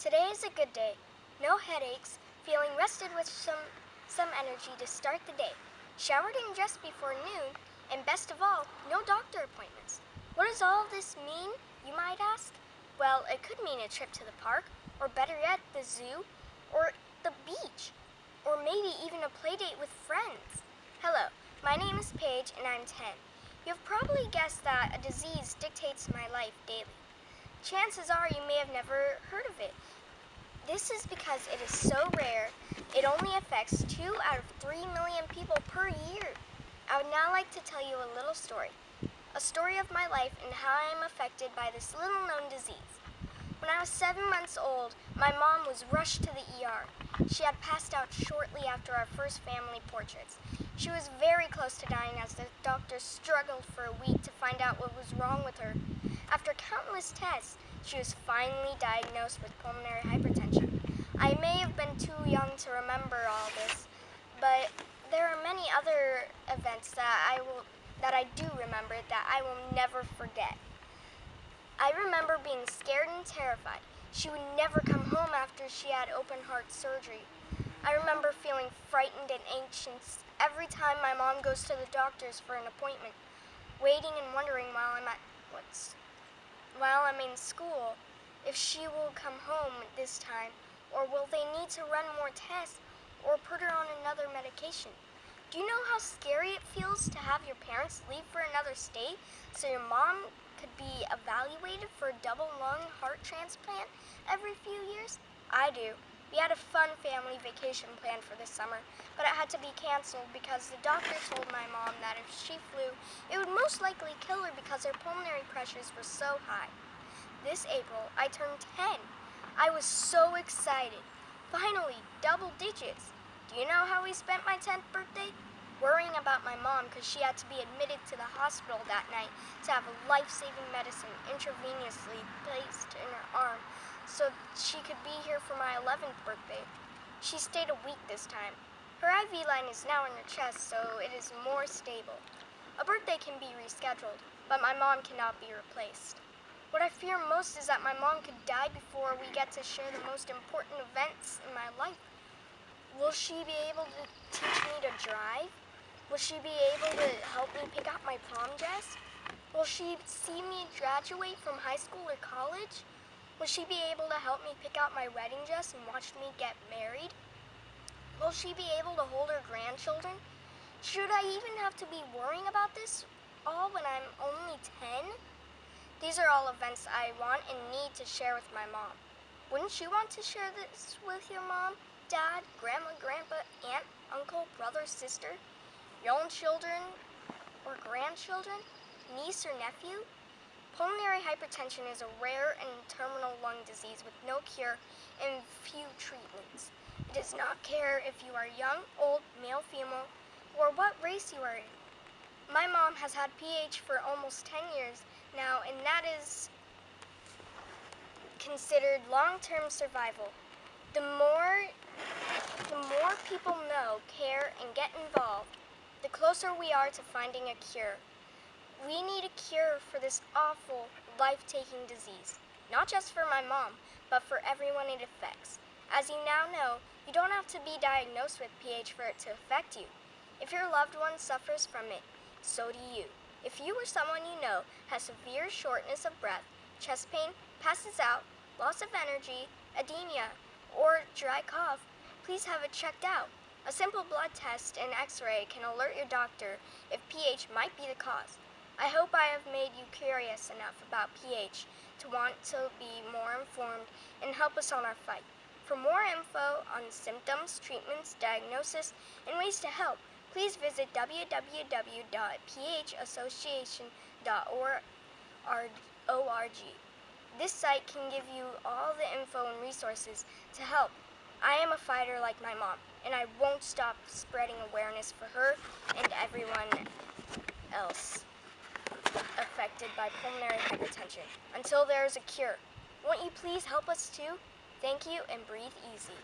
Today is a good day. No headaches, feeling rested with some energy to start the day. Showered and dressed before noon, and best of all, no doctor appointments. What does all this mean, you might ask? Well, it could mean a trip to the park, or better yet, the zoo, or the beach, or maybe even a play date with friends. Hello, my name is Paige and I'm 10. You've probably guessed that a disease dictates my life daily. Chances are you may have never heard of it. This is because it is so rare, it only affects 2 out of 3 million people per year. I would now like to tell you a little story. A story of my life and how I am affected by this little known disease. When I was 7 months old, my mom was rushed to the ER. She had passed out shortly after our first family portraits. She was very close to dying as the doctors struggled for a week to find out what was wrong with her. After countless tests, she was finally diagnosed with pulmonary hypertension. I may have been too young to remember all this, but there are many other events that I do remember that I will never forget. I remember being scared and terrified. She would never come home after she had open heart surgery. I remember feeling frightened and anxious every time my mom goes to the doctors for an appointment, waiting and wondering while I'm in school if she will come home this time, or will they need to run more tests or put her on another medication. Do you know how scary it feels to have your parents leave for another state so your mom could be evaluated for a double lung heart transplant every few years? I do. We had a fun family vacation planned for this summer, but it had to be canceled because the doctor told my mom that if she flew, it would most likely kill her because her pulmonary pressures were so high. This April, I turned 10. I was so excited. Finally, double digits. Do you know how we spent my 10th birthday? Worrying about my mom because she had to be admitted to the hospital that night to have a life-saving medicine intravenously placed in her arm so she could be here for my 11th birthday. She stayed a week this time. Her IV line is now in her chest, so it is more stable. A birthday can be rescheduled, but my mom cannot be replaced. What I fear most is that my mom could die before we get to share the most important events in my life. Will she be able to teach me to drive? Will she be able to help me pick out my prom dress? Will she see me graduate from high school or college? Will she be able to help me pick out my wedding dress and watch me get married? Will she be able to hold her grandchildren? Should I even have to be worrying about this all when I'm only 10? These are all events I want and need to share with my mom. Wouldn't you want to share this with your mom, dad, grandma, grandpa, aunt, uncle, brother, sister, your own children or grandchildren, niece or nephew? Pulmonary hypertension is a rare and terminal lung disease with no cure and few treatments. It does not care if you are young, old, male, female, or what race you are in. My mom has had PH for almost 10 years now, and that is considered long-term survival. The more people know, care, and get involved, the closer we are to finding a cure. We need a cure for this awful, life-taking disease, not just for my mom, but for everyone it affects. As you now know, you don't have to be diagnosed with PH for it to affect you. If your loved one suffers from it, so do you. If you or someone you know has severe shortness of breath, chest pain, passes out, loss of energy, edema, or dry cough, please have it checked out. A simple blood test and x-ray can alert your doctor if PH might be the cause. I hope I have made you curious enough about PH to want to be more informed and help us on our fight. For more info on symptoms, treatments, diagnosis, and ways to help, please visit www.phassociation.org. This site can give you all the info and resources to help. I am a fighter like my mom, and I won't stop spreading awareness for her and everyone else affected by pulmonary hypertension until there is a cure. Won't you please help us too? Thank you, and breathe easy.